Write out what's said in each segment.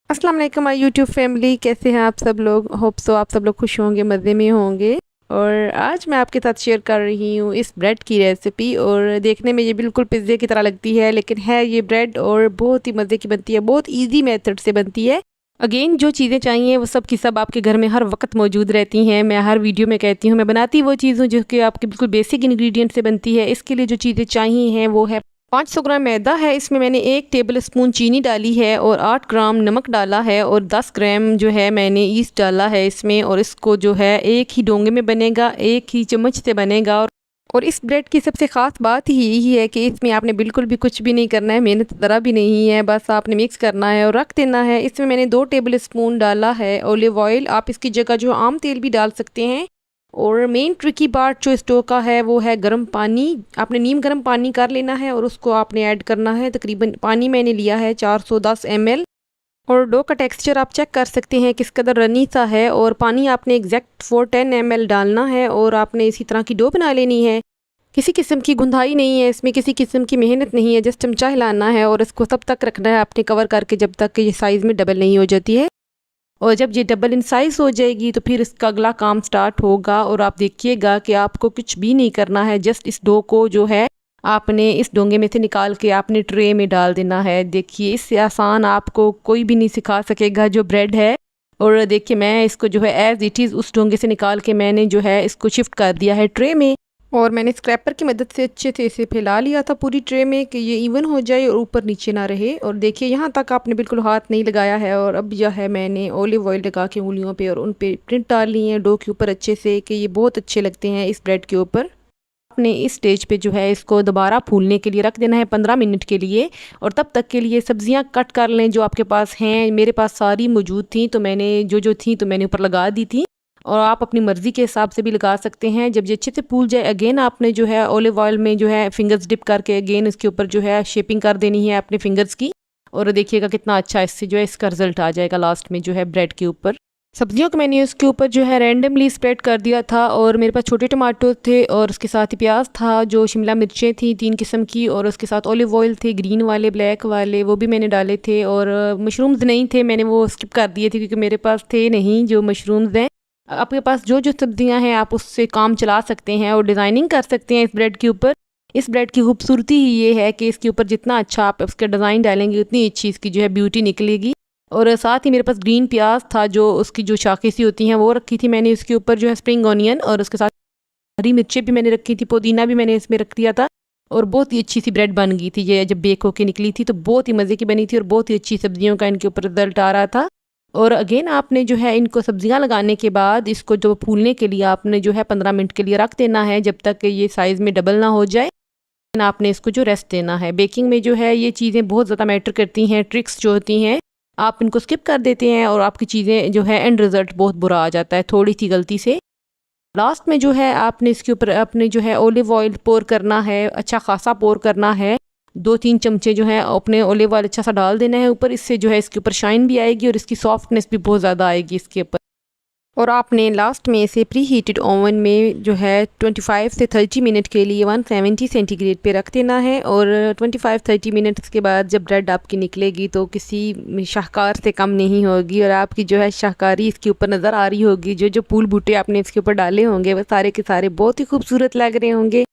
अस्सलाम वालेकुम my YouTube family, कैसे हैं आप सब लोग। होप सो आप सब लोग खुश होंगे, मज़े में होंगे। और आज मैं आपके साथ शेयर कर रही हूँ इस ब्रेड की रेसिपी। और देखने में ये बिल्कुल पिज़्ज़े की तरह लगती है, लेकिन है ये ब्रेड और बहुत ही मज़े की बनती है, बहुत इजी मेथड से बनती है। अगेन जो चीज़ें चाहिए वो सब की सब आपके घर में हर वक्त मौजूद रहती हैं। मैं हर वीडियो में कहती हूँ मैं बनाती वो चीज़ हूँ जो कि आपके बिल्कुल बेसिक इंग्रेडिएंट से बनती है। इसके लिए जो चीज़ें चाहिए हैं वो है 500 ग्राम मैदा है, इसमें मैंने 1 टेबल स्पून चीनी डाली है और 8 ग्राम नमक डाला है और 10 ग्राम जो है मैंने ईस्ट डाला है इसमें। और इसको जो है एक ही डोंगे में बनेगा, एक ही चम्मच से बनेगा। और इस ब्रेड की सबसे ख़ास बात ही यही है कि इसमें आपने बिल्कुल भी कुछ भी नहीं करना है, मेहनत ज़रा भी नहीं है, बस आपने मिक्स करना है और रख देना है। इसमें मैंने 2 टेबल स्पून डाला है ऑलिव ऑयल, आप इसकी जगह जो आम तेल भी डाल सकते हैं। और मेन ट्रिकी पार्ट जो इस डो का है वो है गर्म पानी। आपने नीम गर्म पानी कर लेना है और उसको आपने ऐड करना है। तकरीबन पानी मैंने लिया है 410 ml। और डो का टेक्सचर आप चेक कर सकते हैं किस कदर रनी सा है। और पानी आपने एग्जैक्ट 410 ml डालना है और आपने इसी तरह की डो बना लेनी है। किसी किस्म की गुंधाई नहीं है इसमें, किसी किस्म की मेहनत नहीं है, जस्ट चमचा हिलाना है और इसको तब तक रखना है आपने कवर करके जब तक कि ये साइज़ में डबल नहीं हो जाती है। और जब ये डबल इन साइज़ हो जाएगी तो फिर इसका अगला काम स्टार्ट होगा। और आप देखिएगा कि आपको कुछ भी नहीं करना है, जस्ट इस डो को जो है आपने इस डोंगे में से निकाल के आपने ट्रे में डाल देना है। देखिए इससे आसान आपको कोई भी नहीं सिखा सकेगा जो ब्रेड है। और देखिए मैं इसको जो है एज़ इट इज़ उस डोंगे से निकाल के मैंने जो है इसको शिफ्ट कर दिया है ट्रे में। और मैंने स्क्रैपर की मदद से अच्छे से इसे फैला लिया था पूरी ट्रे में कि ये इवन हो जाए और ऊपर नीचे ना रहे। और देखिए यहाँ तक आपने बिल्कुल हाथ नहीं लगाया है। और अब यह है मैंने ऑलिव ऑयल लगा के उंगलियों पे और उन पे प्रिंट डाल ली है डो के ऊपर अच्छे से कि ये बहुत अच्छे लगते हैं इस ब्रेड के ऊपर। आपने इस स्टेज पे जो है इसको दोबारा फूलने के लिए रख देना है 15 मिनट के लिए। और तब तक के लिए सब्जियां कट कर लें जो आपके पास हैं। मेरे पास सारी मौजूद थी तो मैंने जो थी तो मैंने ऊपर लगा दी थी। और आप अपनी मर्ज़ी के हिसाब से भी लगा सकते हैं। जब ये अच्छे से फूल जाए अगेन आपने जो है ऑलिव ऑयल में जो है फिंगर्स डिप करके अगेन इसके ऊपर जो है शेपिंग कर देनी है अपने फिंगर्स की। और देखिएगा कितना अच्छा इससे जो है इसका रिजल्ट आ जाएगा लास्ट में जो है ब्रेड के ऊपर। सब्जियों को मैंने उसके ऊपर जो है रैंडमली स्प्रेड कर दिया था। और मेरे पास छोटे टमाटो थे और उसके साथ ही प्याज था, जो शिमला मिर्चें थी 3 किस्म की, और उसके साथ ऑलिव ऑयल थे ग्रीन वाले ब्लैक वाले, वो भी मैंने डाले थे। और मशरूम्स नहीं थे, मैंने वो स्किप कर दिए थे क्योंकि मेरे पास थे नहीं जो मशरूम्स हैं। आपके पास जो सब्जियां हैं आप उससे काम चला सकते हैं और डिज़ाइनिंग कर सकते हैं इस ब्रेड के ऊपर। इस ब्रेड की खूबसूरती ही ये है कि इसके ऊपर जितना अच्छा आप उसका डिज़ाइन डालेंगे उतनी अच्छी इसकी जो है ब्यूटी निकलेगी। और साथ ही मेरे पास ग्रीन प्याज था, जो उसकी जो शाखें सी होती हैं वो रखी थी मैंने इसके ऊपर जो है स्प्रिंग ऑनियन, और उसके साथ हरी मिर्चें भी मैंने रखी थी, पुदीना भी मैंने इसमें रख दिया था। और बहुत ही अच्छी सी ब्रेड बन गई थी ये, जब बेक होके निकली थी तो बहुत ही मज़े की बनी थी और बहुत ही अच्छी सब्जियों का इनके ऊपर रिजल्ट आ रहा था। और अगेन आपने जो है इनको सब्जियां लगाने के बाद इसको जो फूलने के लिए आपने जो है 15 मिनट के लिए रख देना है जब तक कि ये साइज़ में डबल ना हो जाए। आपने इसको जो रेस्ट देना है। बेकिंग में जो है ये चीज़ें बहुत ज़्यादा मैटर करती हैं, ट्रिक्स जो होती हैं आप इनको स्किप कर देते हैं और आपकी चीज़ें जो है एंड रिज़ल्ट बहुत बुरा आ जाता है थोड़ी सी गलती से। लास्ट में जो है आपने इसके ऊपर अपने जो है ऑलिव ऑयल पोर करना है, अच्छा खासा पोर करना है। 2-3 चमचे जो है अपने ऑलिव ऑयल अच्छा सा डाल देना है ऊपर, इससे जो है इसके ऊपर शाइन भी आएगी और इसकी सॉफ्टनेस भी बहुत ज़्यादा आएगी इसके ऊपर। और आपने लास्ट में इसे प्री हीटेड ओवन में जो है 25 से 30 मिनट के लिए 170 सेंटीग्रेड पे रख देना है। और 25-30 मिनट्स के बाद जब ब्रेड आपकी निकलेगी तो किसी शाहकार से कम नहीं होगी और आपकी जो है शाहकारी इसके ऊपर नज़र आ रही होगी। जो फूल बूटे आपने इसके ऊपर डाले होंगे वो सारे के सारे बहुत ही खूबसूरत लग रहे होंगे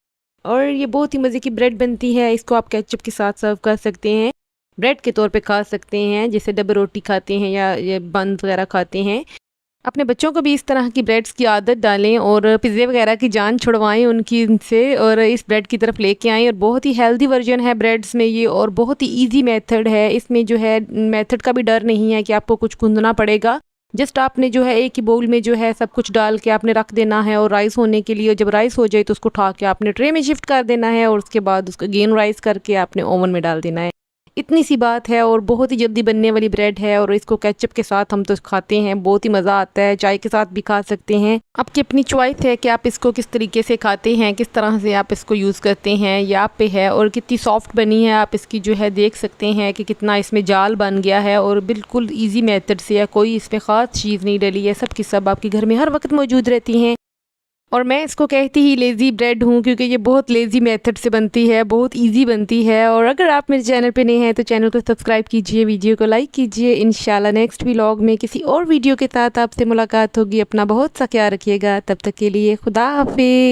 और ये बहुत ही मज़े की ब्रेड बनती है। इसको आप केचप के साथ सर्व कर सकते हैं, ब्रेड के तौर पे खा सकते हैं, जैसे डबल रोटी खाते हैं या ये बन वगैरह खाते हैं। अपने बच्चों को भी इस तरह की ब्रेड्स की आदत डालें और पिज़्ज़े वगैरह की जान छुड़वाएं उनकी इनसे और इस ब्रेड की तरफ लेके आएँ। और बहुत ही हेल्दी वर्जन है ब्रेड्स में ये और बहुत ही इजी मेथड है। इसमें जो है मेथड का भी डर नहीं है कि आपको कुछ गूंदना पड़ेगा। जस्ट आपने जो है एक ही बाउल में जो है सब कुछ डाल के आपने रख देना है और राइस होने के लिए, जब राइस हो जाए तो उसको उठा के आपने ट्रे में शिफ्ट कर देना है और उसके बाद उसको अगेन राइस करके आपने ओवन में डाल देना है। इतनी सी बात है और बहुत ही जल्दी बनने वाली ब्रेड है। और इसको केचप के साथ हम तो खाते हैं, बहुत ही मज़ा आता है, चाय के साथ भी खा सकते हैं। आपकी अपनी चॉइस है कि आप इसको किस तरीके से खाते हैं, किस तरह से आप इसको यूज़ करते हैं, ये आप पे है। और कितनी सॉफ्ट बनी है आप इसकी जो है देख सकते हैं कि कितना इसमें जाल बन गया है और बिल्कुल ईजी मेथड से है, कोई इसमें ख़ास चीज़ नहीं डली है, सब की सब आपके घर में हर वक्त मौजूद रहती हैं। और मैं इसको कहती ही लेज़ी ब्रेड हूँ क्योंकि ये बहुत लेज़ी मेथड से बनती है, बहुत इजी बनती है। और अगर आप मेरे चैनल पे नए हैं तो चैनल को सब्सक्राइब कीजिए, वीडियो को लाइक कीजिए। इंशाल्लाह नेक्स्ट व्लॉग में किसी और वीडियो के साथ आपसे मुलाकात होगी। अपना बहुत सा ख्याल रखिएगा, तब तक के लिए खुदा हाफिज़।